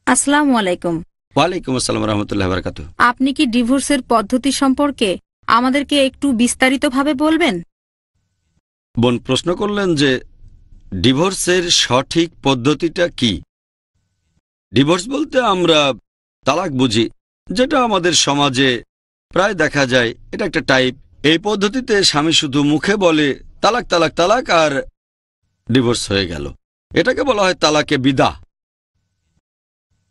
আসসালামু আলাইকুম। ওয়ালাইকুম আসসালাম রহমতুল্লাহ বারাকাতুহু। আপনি কি ডিভোর্সের পদ্ধতি সম্পর্কে আমাদেরকে একটু বিস্তারিতভাবে বলবেন? বোন প্রশ্ন করলেন যে ডিভোর্সের সঠিক পদ্ধতিটা কি। ডিভোর্স বলতে আমরা তালাক বুঝি, যেটা আমাদের সমাজে প্রায় দেখা যায়। এটা একটা টাইপ। এই পদ্ধতিতে স্বামী শুধু মুখে বলে তালাক তালাক তালাক আর ডিভোর্স হয়ে গেল। এটাকে বলা হয় তালাকে বিদা।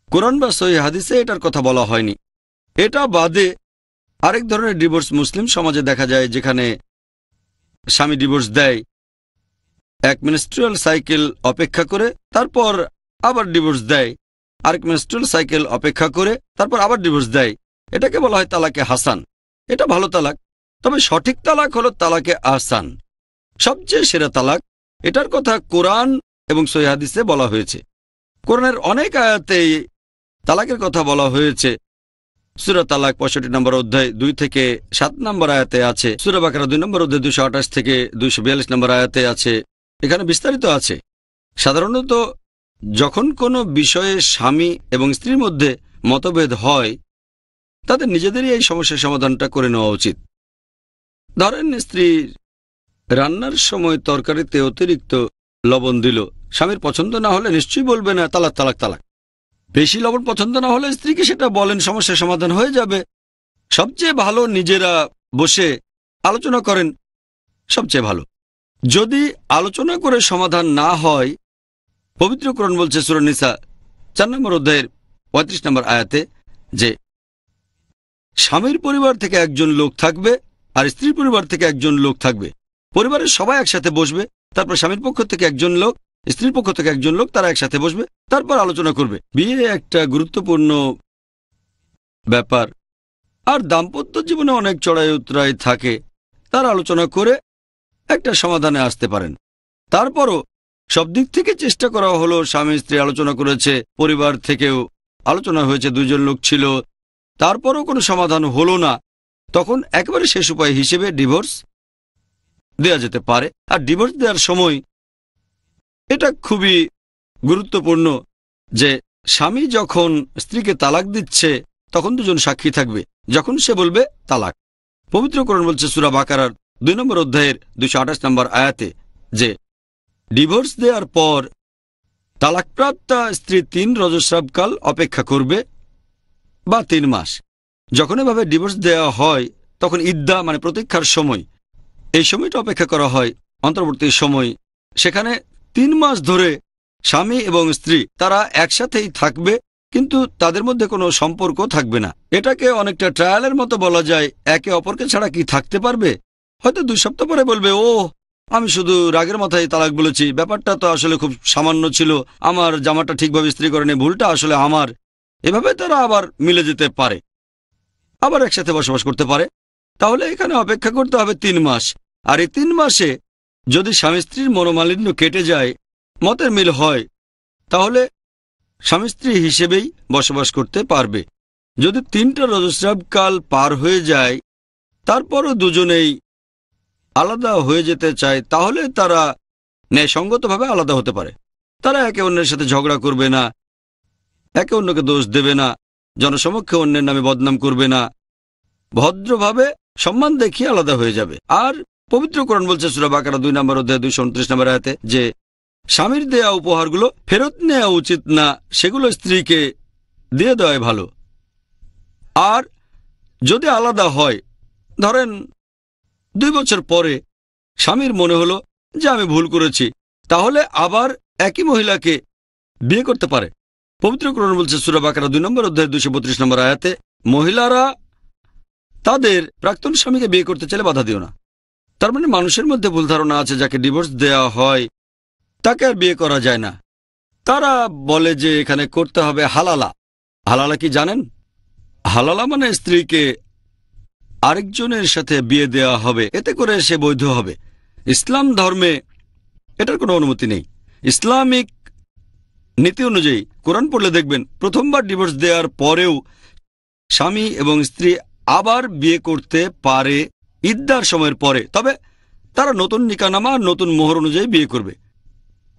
কোরআন বা সহিহ হাদিসে এটার কথা বলা হয়নি। এটা বাদে আরেক ধরনের ডিভোর্স মুসলিম সমাজে দেখা যায়, যেখানে স্বামী ডিভোর্স দেয়, এক মেনস্ট্রুয়াল সাইকেল অপেক্ষা করে, তারপর আবার ডিভোর্স দেয়, আরেক মেনস্ট্রুয়াল সাইকেল অপেক্ষা করে, তারপর আবার ডিভোর্স দেয়। এটাকে বলা হয় তালাকে হাসান। এটা ভালো তালাক। তবে সঠিক তালাক হলো তালাকে আহসান, সবচেয়ে সেরা তালাক। এটার কথা কোরআন এবং সহিহ হাদিসে বলা হয়েছে। কোরআনের অনেক আয়াতেই তালাকের কথা বলা হয়েছে। সূরা তালাক ৬৫ নম্বর অধ্যায় ২ থেকে ৭ নম্বর আয়াতে আছে। সূরা বাকারা ২ নম্বর অধ্যায় ২২৮ থেকে ২৪২ নম্বর আয়াতে আছে। এখানে বিস্তারিত আছে। সাধারণত যখন কোনো বিষয়ে স্বামী এবং স্ত্রীর মধ্যে মতভেদ হয়, তাদের নিজেদেরই এই সমস্যার সমাধানটা করে নেওয়া উচিত। ধরেন, স্ত্রী রান্নার সময় তরকারিতে অতিরিক্ত লবণ দিল। স্বামীর পছন্দ না হলে নিশ্চয়ই বলবে না তালাক তালাক তালাক। বেশি লবণ পছন্দ না হলে স্ত্রীকে সেটা বলেন, সমস্যার সমাধান হয়ে যাবে। সবচেয়ে ভালো নিজেরা বসে আলোচনা করেন, সবচেয়ে ভালো। যদি আলোচনা করে সমাধান না হয়, পবিত্র কোরআন বলছে সূরা নিসা ৪ নম্বর অধ্যায়ের ৩৫ নম্বর আয়াতে যে স্বামীর পরিবার থেকে একজন লোক থাকবে আর স্ত্রীর পরিবার থেকে একজন লোক থাকবে। পরিবারের সবাই একসাথে বসবে, তারপর স্বামীর পক্ষ থেকে একজন লোক, স্ত্রীর পক্ষ থেকে একজন লোক, তারা একসাথে বসবে, তারপর আলোচনা করবে। বিয়ে একটা গুরুত্বপূর্ণ ব্যাপার, আর দাম্পত্য জীবনে অনেক চড়াই উতরাই থাকে। তারা আলোচনা করে একটা সমাধানে আসতে পারেন। তারপরও সব দিক থেকে চেষ্টা করা হলো। স্বামী স্ত্রী আলোচনা করেছে, পরিবার থেকেও আলোচনা হয়েছে, দুইজন লোক ছিল, তারপরও কোনো সমাধান হলো না। তখন একেবারে শেষ উপায় হিসেবে ডিভোর্স দেয়া যেতে পারে। আর ডিভোর্স দেওয়ার সময় এটা খুবই গুরুত্বপূর্ণ যে স্বামী যখন স্ত্রীকে তালাক দিচ্ছে, তখন দুজন সাক্ষী থাকবে। যখন সে বলবে তালাক, পবিত্র কোরআন বলছে সূরা বাকারার ২ নম্বর অধ্যায়ের ২২৮ নম্বর আয়াতে যে ডিভোর্স দেওয়ার পর তালাকপ্রাপ্তা স্ত্রী ৩ রজস্রাবকাল অপেক্ষা করবে বা ৩ মাস। যখন এভাবে ডিভোর্স দেওয়া হয়, তখন ইদ্দা মানে প্রতীক্ষার সময়, এই সময়টা অপেক্ষা করা হয়, অন্তর্বর্তী সময়। সেখানে ৩ মাস ধরে স্বামী এবং স্ত্রী তারা একসাথেই থাকবে, কিন্তু তাদের মধ্যে কোনো সম্পর্ক থাকবে না। এটাকে অনেকটা ট্রায়ালের মতো বলা যায়। একে অপরকে ছাড়া কি থাকতে পারবে? হয়তো ২ সপ্তাহ পরে বলবে, ও আমি শুধু রাগের মাথায় তালাক বলেছি, ব্যাপারটা তো আসলে খুব সামান্য ছিল, আমার জামাটা ঠিকভাবে ইস্ত্রি করেনি, ভুলটা আসলে আমার। এভাবে তারা আবার মিলে যেতে পারে, আবার একসাথে বসবাস করতে পারে। তাহলে এখানে অপেক্ষা করতে হবে ৩ মাস। আর এই ৩ মাসে যদি স্বামী স্ত্রীর মনোমালিন্য কেটে যায়, মতের মিল হয়, তাহলে স্বামী স্ত্রী হিসেবেই বসবাস করতে পারবে। যদি ৩টা রজস্রাবকাল পার হয়ে যায়, তারপরও দুজনেই আলাদা হয়ে যেতে চায়, তাহলে তারা ন্যায়সঙ্গতভাবে আলাদা হতে পারে। তারা একে অন্যের সাথে ঝগড়া করবে না, একে অন্যকে দোষ দেবে না, জনসমক্ষে অন্যের নামে বদনাম করবে না, ভদ্রভাবে সম্মান দেখিয়ে আলাদা হয়ে যাবে। আর পবিত্র কোরআন বলছে সূরা বাকারা ২ নম্বর অধ্যায় ২২৯ নম্বর আয়াতে যে স্বামীর দেয়া উপহারগুলো ফেরত নেওয়া উচিত না, সেগুলো স্ত্রীকে দিয়ে দেওয়াই ভালো। আর যদি আলাদা হয়, ধরেন ২ বছর পরে স্বামীর মনে হলো যে আমি ভুল করেছি, তাহলে আবার একই মহিলাকে বিয়ে করতে পারে। পবিত্র কোরআন বলছে সূরা বাকারা ২ নম্বর অধ্যায় ২৩২ নম্বর আয়াতে মহিলারা তাদের প্রাক্তন স্বামীকে বিয়ে করতে চাইলে বাধা দিও না। তার মানে মানুষের মধ্যে ভুল ধারণা আছে, যাকে ডিভোর্স দেওয়া হয় তাকে আর বিয়ে করা যায় না। তারা বলে যে এখানে করতে হবে হালালা। হালালা কি জানেন? হালালা মানে স্ত্রীকে আরেকজনের সাথে বিয়ে দেওয়া হবে, এতে করে সে বৈধ হবে। ইসলাম ধর্মে এটার কোনো অনুমতি নেই। ইসলামিক নীতি অনুযায়ী কোরআন পড়লে দেখবেন, প্রথমবার ডিভোর্স দেওয়ার পরেও স্বামী এবং স্ত্রী আবার বিয়ে করতে পারে ইদ্দার সময়ের পরে। তবে তারা নতুন নিকানামা, নতুন মোহর অনুযায়ী বিয়ে করবে।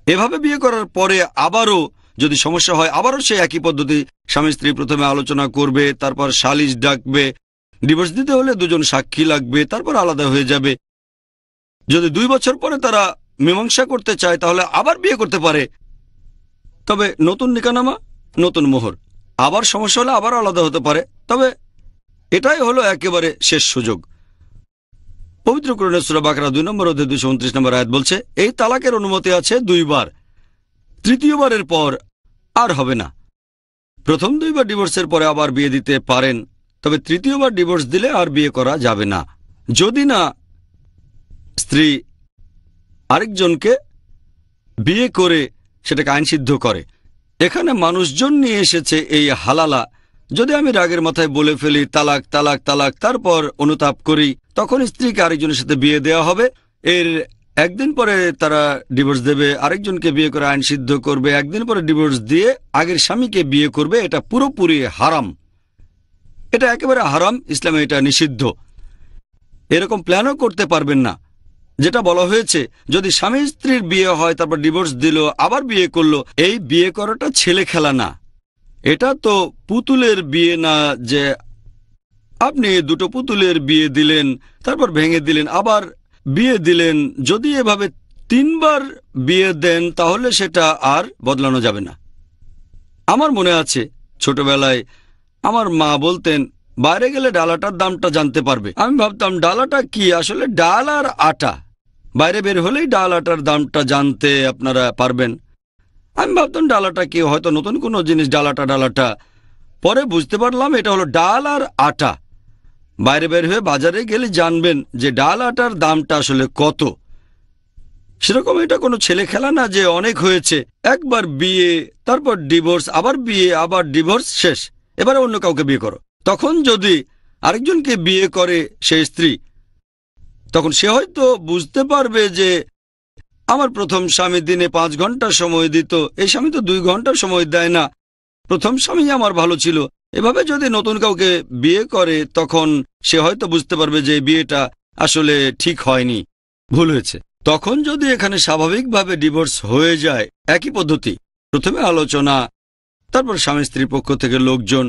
এভাবে বিয়ে করার পরে আবারও যদি সমস্যা হয় আবারও সেই একই পদ্ধতি, স্বামী স্ত্রী প্রথমে আলোচনা করবে, তারপর সালিশ ডাকবে। ডিভোর্স দিতে হলে দুজন সাক্ষী লাগবে, তারপর আলাদা হয়ে যাবে। যদি 2 বছর পরে তারা মীমাংসা করতে চায় তাহলে আবার বিয়ে করতে পারে, তবে নতুন নিকানামা, নতুন মোহর। আবার সমস্যা হলে আবার আলাদা হতে পারে, তবে এটাই হলো একেবারে শেষ সুযোগ। পবিত্র কোরআনে সূরা বাকারা 2 নম্বর অধ্যায় 229 নম্বর আয়াত বলছে, এই তালাকের অনুমতি আছে 2 বার, তৃতীয়বারের পর আর হবে না। প্রথম 2 বার ডিভোর্সের পরে আবার বিয়ে দিতে পারেন, তবে তৃতীয়বার ডিভোর্স দিলে আর বিয়ে করা যাবে না, যদি না স্ত্রী আরেকজনকে বিয়ে করে সেটাকে আইনসিদ্ধ করে। এখানে মানুষজন নিয়ে এসেছে এই হালালা। যদি আমি রাগের মাথায় বলে ফেলি তালাক তালাক তালাক, তারপর অনুতাপ করি, তখন স্ত্রীকে আরেকজনের সাথে বিয়ে দেওয়া হবে। এর একদিন পরে তারা ডিভোর্স দেবে, আরেকজনকে বিয়ে করে আইনসিদ্ধ করবে, একদিন পরে ডিভোর্স দিয়ে আগের স্বামীকে বিয়ে করবে। এটা পুরোপুরি হারাম, এটা একেবারে হারাম। ইসলামে এটা নিষিদ্ধ। এরকম প্ল্যানও করতে পারবেন না। যেটা বলা হয়েছে, যদি স্বামী স্ত্রীর বিয়ে হয় তারপর ডিভোর্স দিল আবার বিয়ে করলো, এই বিয়ে করাটা ছেলে খেলা না। এটা তো পুতুলের বিয়ে না যে আপনি 2টো পুতুলের বিয়ে দিলেন, তারপর ভেঙে দিলেন, আবার বিয়ে দিলেন। যদি এভাবে 3 বার বিয়ে দেন তাহলে সেটা আর বদলানো যাবে না। আমার মনে আছে ছোটবেলায় আমার মা বলতেন, বাইরে গেলে ডালাটার দামটা জানতে পারবে। আমি ভাবতাম ডালাটা কি, আসলে ডাল আর আটা। বাইরে বের হলেই ডাল আটার দামটা জানতে আপনারা পারবেন। আমি ভাবতাম ডালাটা কি, হয়তো নতুন কোনো জিনিস, ডালাটা। পরে বুঝতে পারলাম এটা হলো ডাল আর আটা। বাইরে বের হয়ে বাজারে গেলে জানবেন যে ডাল আটার দামটা আসলে কত। সেরকম এটা কোনো ছেলে খেলা না যে অনেক হয়েছে, একবার বিয়ে, তারপর ডিভোর্স, আবার বিয়ে, আবার ডিভোর্স, শেষ, এবারে অন্য কাউকে বিয়ে করো। তখন যদি আরেকজনকে বিয়ে করে সেই স্ত্রী, তখন সে হয়তো বুঝতে পারবে যে আমার প্রথম স্বামী দিনে 5 ঘন্টা সময় দিত, এই স্বামী তো 2 ঘন্টা সময় দেয় না, প্রথম স্বামী আমার ভালো ছিল। এভাবে যদি নতুন কাউকে বিয়ে করে তখন সে হয়তো বুঝতে পারবে যে বিয়েটা আসলে ঠিক হয়নি, ভুল হয়েছে। তখন যদি এখানে স্বাভাবিকভাবে ডিভোর্স হয়ে যায়, একই পদ্ধতি, প্রথমে আলোচনা, তারপর স্বামী স্ত্রীর পক্ষ থেকে লোকজন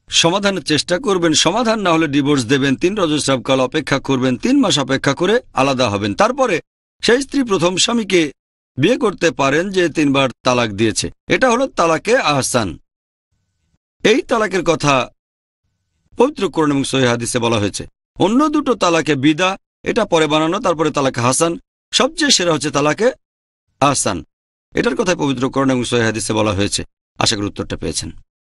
সমাধানের চেষ্টা করবেন। সমাধান না হলে ডিভোর্স দেবেন, 3 রজস্রাবকাল অপেক্ষা করবেন, 3 মাস অপেক্ষা করে আলাদা হবেন। তারপরে সেই স্ত্রী প্রথম স্বামীকে বিয়ে করতে পারেন যে 3 বার তালাক দিয়েছে। এটা হলো তালাকে আহসান। এই তালাকের কথা পবিত্র কোরআন এবং সহিহ হাদিসে বলা হয়েছে। অন্য 2টো তালাকে বিদা, এটা পরে বানানো, তারপরে তালাকে হাসান। সবচেয়ে সেরা হচ্ছে তালাকে আহসান। এটার কথাই পবিত্র কোরআন এবং সহিহ হাদিসে বলা হয়েছে। আশা করি উত্তরটা পেয়েছেন।